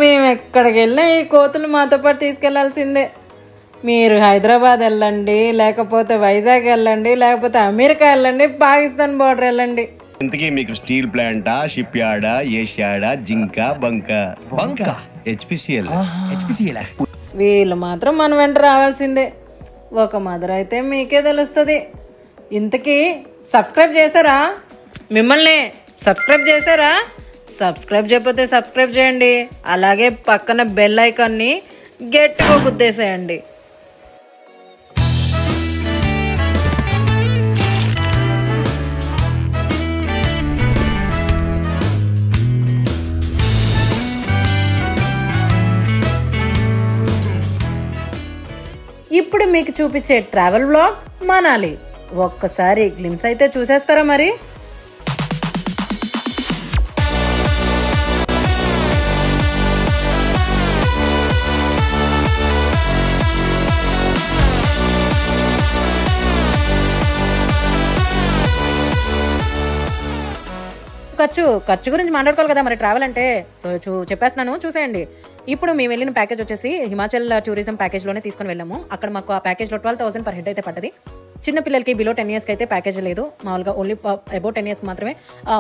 మేము ఎక్కడికి వెళ్ళినా ఈ కోతులు మాతో పాటు తీసుకెళ్లాల్సిందే. మీరు హైదరాబాద్ వెళ్ళండి, లేకపోతే వైజాగ్ వెళ్ళండి, లేకపోతే అమెరికా వెళ్ళండి, పాకిస్తాన్ బోర్డర్ వెళ్ళండి. ఇంతకీ మీకు స్టీల్ ప్లాంటా, షిప్ యార్డా, ఏషియాడా, జింక, బంక హెచ్పిసిఎల్. వీళ్ళు మాత్రం మన వెంట రావాల్సిందే. ఒక మదర్ అయితే మీకే తెలుస్తుంది. ఇంతకీ సబ్స్క్రైబ్ చేశారా? మిమ్మల్ని సబ్స్క్రైబ్ చేశారా? సబ్స్క్రైబ్ చేయకపోతే సబ్స్క్రైబ్ చేయండి. అలాగే పక్కన బెల్ ఐకాన్ని గట్టిగా గుద్దేసేయండి. ఇప్పుడు మీకు చూపించే ట్రావెల్ వ్లాగ్ మనాలి. ఒక్కసారి గ్లిమ్స్ అయితే చూసేస్తారా మరి? ఖర్చు గురించి మాట్లాడుకోవాలి కదా మరి ట్రావెల్ అంటే. సో చెప్పేస్తున్నాను, చూసేయండి. ఇప్పుడు మేము వెళ్ళిన ప్యాకేజ్ వచ్చేసి హిమాచల్ టూరిజం ప్యాకేజ్లోనే తీసుకొని వెళ్ళాము. అక్కడ మాకు ఆ ప్యాకేజ్లో 12,000 పర్ హెడ్ అయితే పడ్డది. చిన్న పిల్లలకి బిలో 10 yearsకి అయితే ప్యాకేజ్ లేదు. మామూలుగా ఓన్లీ అబౌట్ 10 yearsకి మాత్రమే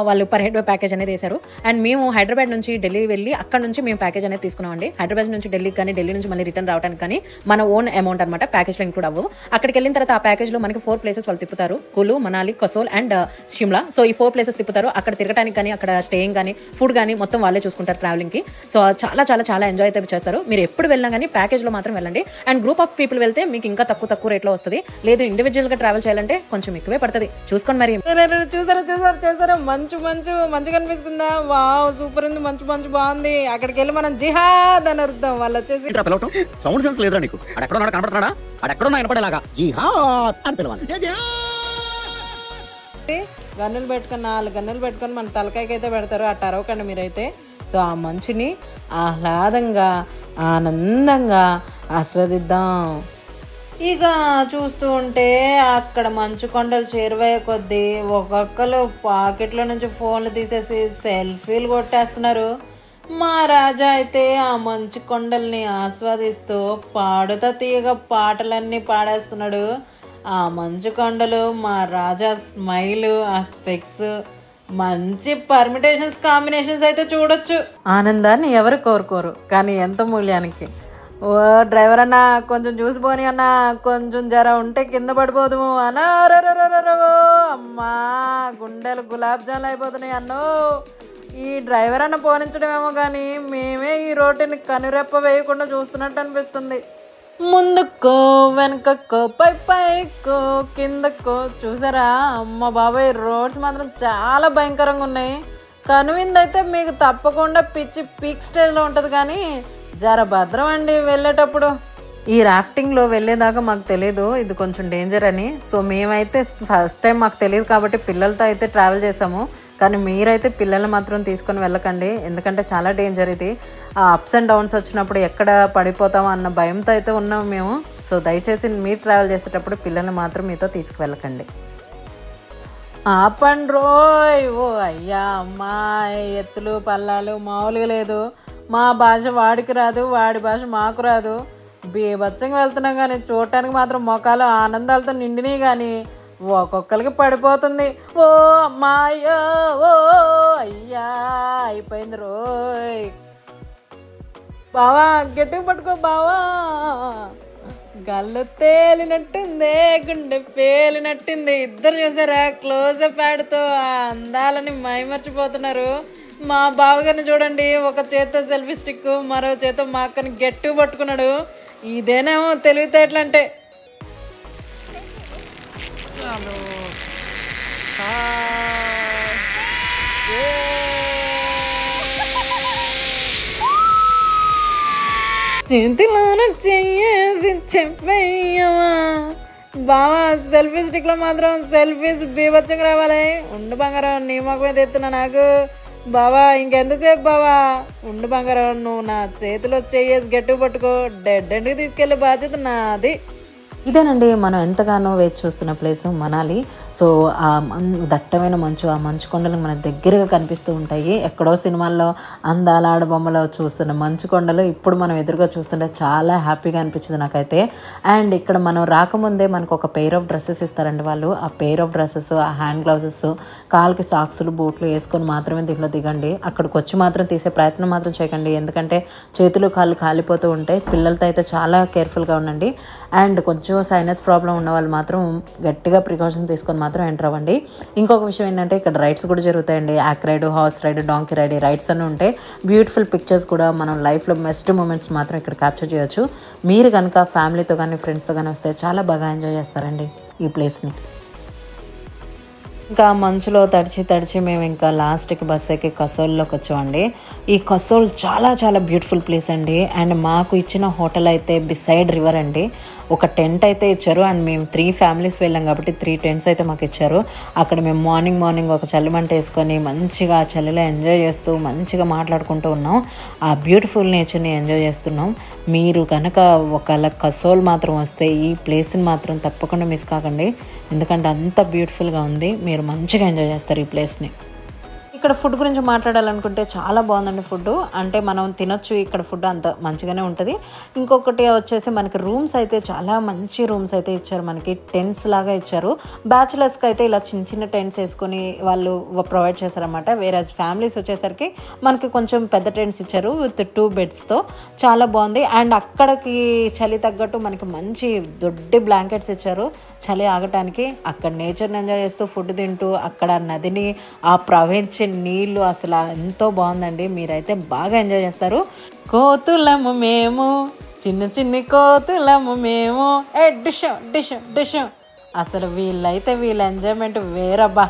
వాళ్ళు పర్ హెడ్ ప్యాకేజ్ అనేది వేశారు. అండ్ మేము హైదరాబాద్ నుంచి ఢిల్లీ వెళ్ళి అక్కడ నుంచి మేము ప్యాకేజ్ అనేది తీసుకున్నామండి. హైదరాబాద్ నుంచి ఢిల్లీకి కానీ, ఢిల్లీ నుంచి మళ్ళీ రిటర్న్ రావడానికి కానీ మన ఓన్ అమౌంట్ అనమాట, ప్యాకేజ్లో ఇంక్లూడ్ అవ్వవు. అక్కడికి వెళ్ళిన తర్వాత ఆ ప్యాకేజ్లో మనకి 4 places వాళ్ళు తిప్పుతారు: కులు, మనాలి, కసోల్ అండ్ షిమ్లా. సో ఈ 4 places తిప్పుతారు. అక్కడ తిరగడానికి కానీ, అక్కడ స్టేయింగ్ కానీ, ఫుడ్ కానీ మొత్తం వాళ్ళే చూసుకుంటారు ట్రావెలింగ్కి. సో చాలా చాలా చాలా ఎంజాయ్ అయితే చేస్తారు. మీరు ఎప్పుడు వెళ్ళినా కానీ ప్యాకేజ్లో మాత్రం వెళ్ళండి. అండ్ గ్రూప్ ఆఫ్ పీపుల్ వెళ్తే మీకు ఇంకా తక్కువ రేట్లో వస్తుంది. లేదు ఇండివిజువల్గా ట్రావెల్ చేయాలంటే కొంచెం ఎక్కువే పడుతుంది. చూసుకోండి మరి. చూసారా మంచిగా కనిపిస్తుందా? వావ్, సూపర్ ఉంది, మంచి బాగుంది. అక్కడికి వెళ్ళి మనం జిహాద్ అని అర్థం. వాళ్ళు వచ్చేసి సౌండ్ సెన్స్ లేదురా నీకు? అడెక్కడో కనపడతాడా? అడెక్కడో వినపడేలాగా జిహాద్ అని పిలవాలి. గన్నులు పెట్టుకొని 4 గన్నులు పెట్టుకొని మన తలకాయకి అయితే పెడతారు. అట్ట అరవకండి మీరైతే. సో ఆ మంచుని ఆహ్లాదంగా ఆనందంగా ఆస్వాదిద్దాం. ఇక చూస్తూ ఉంటే అక్కడ మంచు కొండలు చేరువయ్యే కొద్దీ ఒక్కొక్కరు పాకెట్లో నుంచి ఫోన్లు తీసేసి సెల్ఫీలు కొట్టేస్తున్నారు. మా రాజా అయితే ఆ మంచు కొండల్ని ఆస్వాదిస్తూ పాడుతా తీయగా పాటలన్నీ పాడేస్తున్నాడు. ఆ మంచు కొండలు, మా రాజా స్మైల్, ఆ స్పెక్స్, మంచి పర్మిటేషన్స్, కాంబినేషన్స్ అయితే చూడొచ్చు. ఆనందాన్ని ఎవరు కోరుకోరు, కానీ ఎంత మూల్యానికి. ఓ డ్రైవర్ అన్నా, కొంచెం చూసిపోని అన్నా, కొంచెం జర ఉంటే కింద పడిపోదు అన్నా. అమ్మా, గుండెలు గులాబ్ జాములు అయిపోతున్నాయి అన్నో. ఈ డ్రైవర్ అన్న పోనించడమేమో కానీ మేమే ఈ రోడ్డుని కనురెప్ప వేయకుండా చూస్తున్నట్టు అనిపిస్తుంది. ముందుకో వెనకకో పైకో కిందకో చూసారా? అమ్మ బాబాయ్, రోడ్స్ మాత్రం చాలా భయంకరంగా ఉన్నాయి. కనువిందైతే మీకు తప్పకుండా పిచ్చి పీక్ స్టేజ్లో ఉంటుంది, కానీ జర భద్రం అండి వెళ్ళేటప్పుడు. ఈ రాఫ్టింగ్లో వెళ్ళేదాకా మాకు తెలియదు ఇది కొంచెం డేంజర్ అని. సో మేమైతే ఫస్ట్ టైం మాకు తెలియదు కాబట్టి పిల్లలతో అయితే ట్రావెల్ చేసాము. కానీ మీరైతే పిల్లల్ని మాత్రం తీసుకొని వెళ్ళకండి, ఎందుకంటే చాలా డేంజర్ ఇది. ఆ అప్స్ అండ్ డౌన్స్ వచ్చినప్పుడు ఎక్కడ పడిపోతామో అన్న భయంతో అయితే ఉన్నాము మేము. సో దయచేసి మీరు ట్రావెల్ చేసేటప్పుడు పిల్లల్ని మాత్రం మీతో తీసుకువెళ్ళకండి. ఆపండి రోయ్. ఓ అయ్యా అమ్మాయి, ఎత్తులు పల్లాలు మామూలుగా లేదు. మా భాష వాడికి రాదు, వాడి భాష మాకు రాదు. బీభత్సంగా వెళ్తున్నాం, కానీ చూడటానికి మాత్రం మొఖాలు ఆనందాలతో నిండినాయి, కానీ ఒక్కొక్కరికి పడిపోతుంది. ఓ అమ్మాయో, ఓ అయ్యా అయిపోయింది రోయ్. బావా గట్టిగా పట్టుకో బావా. గల్లు తేలినట్టుంది, గుండె పేలినట్టుంది. ఇద్దరు చూసారా క్లోజప్ యాడ్తో ఆ అందాలని మైమర్చిపోతున్నారు. మా బావగారిని చూడండి, ఒక చేత సెల్ఫీ స్టిక్, మరో చేత మా అక్కని గట్టిగా పట్టుకున్నాడు. ఇదేనేమో తెలివితేటలంటే. చాలు చేతిలోన చెయ్యేసి చెప్పేయమా. బావా సెల్ఫీ స్టిక్లో మాత్రం సెల్ఫీస్ బీభత్సంగా రావాలి. ఉండు బంగారం, నీ మొక్క మీద ఎత్తున్నా నాకు. బావా ఇంకెంతసేపు బావా? ఉండు బంగారం, నువ్వు నా చేతిలో చెయ్యేసి గట్టిగా పట్టుకో. డెడ్ ఎండ్కి తీసుకెళ్ళే బాధ్యత నాది. ఇదేనండి మనం ఎంతగానో వేచి చూస్తున్న ప్లేస్ మనాలి. సో ఆ దట్టమైన మంచు, ఆ మంచు కొండలు మన దగ్గరగా కనిపిస్తూ ఉంటాయి. ఎక్కడో సినిమాల్లో అందాల ఆడబొమ్మలో చూస్తున్న మంచు కొండలు ఇప్పుడు మనం ఎదురుగా చూస్తుంటే చాలా హ్యాపీగా అనిపించింది నాకైతే. అండ్ ఇక్కడ మనం రాకముందే మనకు ఒక పెయిర్ ఆఫ్ డ్రెస్సెస్ ఇస్తారండి వాళ్ళు. ఆ పెయిర్ ఆఫ్ డ్రెస్సెస్, ఆ హ్యాండ్ గ్లౌజెస్, కాళ్ళకి సాక్సులు, బూట్లు వేసుకొని మాత్రమే దీంట్లో దిగండి. అక్కడికి వచ్చి మాత్రం తీసే ప్రయత్నం మాత్రం చేయకండి, ఎందుకంటే చేతులు కాళ్ళు కాలిపోతూ ఉంటాయి. పిల్లలతో అయితే చాలా కేర్ఫుల్గా ఉండండి. అండ్ కొంచెం సైనస్ ప్రాబ్లం ఉన్న వాళ్ళు మాత్రం గట్టిగా ప్రికాషన్ తీసుకొని మాత్రం ఎంటర్ అవ్వండి. ఇంకొక విషయం ఏంటంటే ఇక్కడ రైడ్స్ కూడా జరుగుతాయండి. Yak ride, horse ride, donkey ride, rides అన్నీ ఉంటాయి. బ్యూటిఫుల్ పిక్చర్స్ కూడా మనం లైఫ్లో బెస్ట్ మూమెంట్స్ మాత్రం ఇక్కడ క్యాప్చర్ చేయొచ్చు. మీరు కనుక ఫ్యామిలీతో కానీ ఫ్రెండ్స్తో కానీ వస్తే చాలా బాగా ఎంజాయ్ చేస్తారండి ఈ ప్లేస్ని. ఇంకా మంచులో తడిచి మేము ఇంకా లాస్ట్కి బస్ ఎక్కి కసోల్లోకి వచ్చామండి. ఈ కసోల్ చాలా చాలా బ్యూటిఫుల్ ప్లేస్ అండి. అండ్ మాకు ఇచ్చిన హోటల్ అయితే బిసైడ్ రివర్ అండి. ఒక టెంట్ అయితే ఇచ్చారు. అండ్ మేము 3 ఫ్యామిలీస్ వెళ్ళాం కాబట్టి 3 టెంట్స్ అయితే మాకు ఇచ్చారు. అక్కడ మేము మార్నింగ్ ఒక చలిమంట వేసుకొని మంచిగా ఆ చలిలో ఎంజాయ్ చేస్తూ మంచిగా మాట్లాడుకుంటూ ఉన్నాం. ఆ బ్యూటిఫుల్ నేచర్ని ఎంజాయ్ చేస్తున్నాం. మీరు కనుక ఒకవేళ కసోల్ మాత్రం వస్తే ఈ ప్లేస్ని మాత్రం తప్పకుండా మిస్ కాకండి, ఎందుకంటే అంత బ్యూటిఫుల్గా ఉంది. మీరు మంచిగా ఎంజాయ్ చేస్తారు ఈ ప్లేస్ని. ఇక్కడ ఫుడ్ గురించి మాట్లాడాలనుకుంటే చాలా బాగుందండి ఫుడ్. అంటే మనం తినొచ్చు, ఇక్కడ ఫుడ్ అంత మంచిగానే ఉంటుంది. ఇంకొకటి వచ్చేసి మనకి రూమ్స్ అయితే చాలా మంచి రూమ్స్ అయితే ఇచ్చారు. మనకి టెంట్స్ లాగా ఇచ్చారు. బ్యాచులర్స్కి అయితే ఇలా చిన్న చిన్న టెంట్స్ వేసుకొని వాళ్ళు ప్రొవైడ్ చేశారన్నమాట. వేరే ఫ్యామిలీస్ వచ్చేసరికి మనకి కొంచెం పెద్ద టెంట్స్ ఇచ్చారు విత్ 2 బెడ్స్తో. చాలా బాగుంది. అండ్ అక్కడికి చలి తగ్గట్టు మనకి మంచి దొడ్డి బ్లాంకెట్స్ ఇచ్చారు చలి ఆగటానికి. అక్కడ నేచర్ని ఎంజాయ్ చేస్తూ ఫుడ్ తింటూ అక్కడ నదిని, ఆ ప్రవహించే నీళ్ళు అసలు ఎంతో బాగుందండి. మీరైతే బాగా ఎంజాయ్ చేస్తారు. కోతులము మేము, చిన్న చిన్ని కోతులము మేము, డిష్ అసలు వీళ్ళ ఎంజాయ్మెంట్ వేరబ్బా.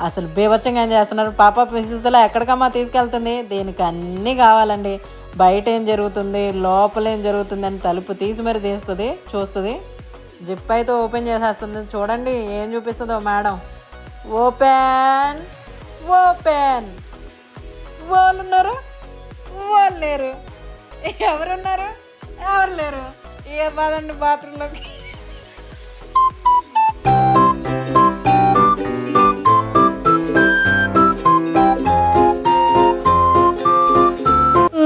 అసలు బీభత్సంగా ఎంజాయ్ చేస్తున్నారు. పాప పిసిసలా ఎక్కడికమ్మా తీసుకెళ్తుంది, దీనికి అన్నీ కావాలండి. బయట ఏం జరుగుతుంది, లోపల ఏం జరుగుతుంది అని తలుపు తీసి మరి తీస్తుంది, చూస్తుంది. జిప్ అయితే ఓపెన్ చేసేస్తుంది. చూడండి ఏం చూపిస్తుందో మేడం. ఓపెన్ వాళ్ళు ఉన్నారు, వాళ్ళు లేరు. ఎవరున్నారు, ఎవరు లేరు. ఏ బాదండి బాత్రూంలోకి.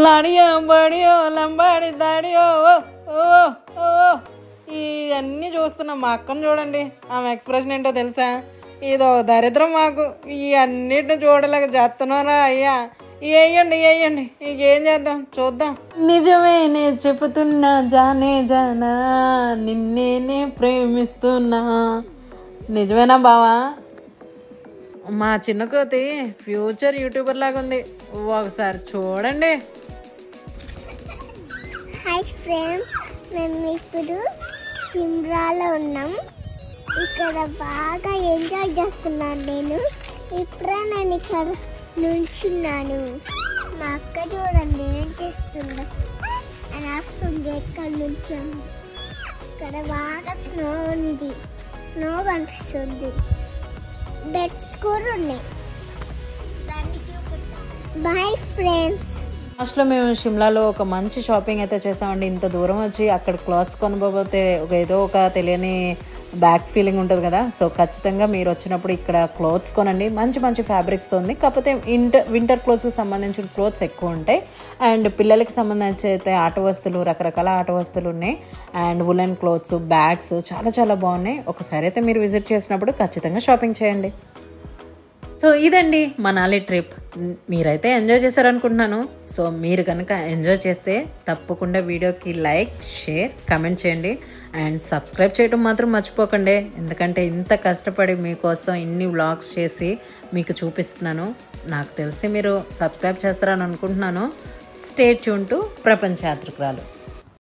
లాడియో బడియో లంబాడి దాడియో ఇవన్నీ చూస్తున్నాం. మా అక్కను చూడండి, ఆమె ఎక్స్ప్రెషన్ ఏంటో తెలుసా? ఇదో దరిద్రం మాకు, ఈ అన్నిటిని చూడలేక చేస్తున్నారా అయ్యా. వేయండి ఇంకేం చేద్దాం, చూద్దాం. నిజమేనే చెబుతున్నా జానా, నిన్నేనే ప్రేమిస్తున్నా. నిజమేనా బావా? మా చిన్న కోతి ఫ్యూచర్ యూట్యూబర్ లాగా ఉంది, ఒకసారి చూడండి. హాయ్ ఫ్రెండ్స్, మేము ఇప్పుడు సిమ్రాలో ఉన్నాం. ఇక్కడ బాగా ఎంజాయ్ చేస్తున్నాను నేను. ఇప్పుడే నేను ఇక్కడ నుంచున్నాను. మా అక్క చూడండి ఏం చేస్తుందో అని వస్తుంది. ఎక్కడ నుంచాము, ఇక్కడ బాగా స్నో ఉంది, స్నో కనిపిస్తుంది. బెడ్స్ కూడా ఉన్నాయి, దాన్ని చూపిస్తాను. Boy friends. లాస్ట్లో మేము షిమ్లాలో ఒక మంచి షాపింగ్ అయితే చేసామండి. ఇంత దూరం వచ్చి అక్కడ క్లాత్స్ కొనబోతే ఏదో ఒక తెలియని బ్యాక్ ఫీలింగ్ ఉంటుంది కదా. సో ఖచ్చితంగా మీరు వచ్చినప్పుడు ఇక్కడ క్లోత్స్ కొనండి. మంచి ఫ్యాబ్రిక్స్తో ఉంది. కాకపోతే వింటర్ క్లోత్స్కి సంబంధించిన క్లోత్స్ ఎక్కువ ఉంటాయి. అండ్ పిల్లలకి సంబంధించి అయితే ఆట వస్తువులు, రకరకాల ఆట వస్తువులు ఉన్నాయి. అండ్ వులెన్ క్లోత్స్, బ్యాగ్స్ చాలా బాగున్నాయి. ఒకసారి అయితే మీరు విజిట్ చేసినప్పుడు ఖచ్చితంగా షాపింగ్ చేయండి. సో ఇదండి మనాలి ట్రిప్. మీరైతే ఎంజాయ్ చేశారనుకుంటున్నాను. సో మీరు కనుక ఎంజాయ్ చేస్తే తప్పకుండా వీడియోకి లైక్, షేర్, కమెంట్ చేయండి. అండ్ సబ్స్క్రైబ్ చేయడం మాత్రం మర్చిపోకండి, ఎందుకంటే ఇంత కష్టపడి మీకోసం ఇన్ని వ్లాగ్స్ చేసి మీకు చూపిస్తున్నాను. నాకు తెలిసి మీరు సబ్స్క్రైబ్ చేస్తారని అనుకుంటున్నాను. స్టే ట్యూన్ టు ప్రపంచ యాత్రికురాలు.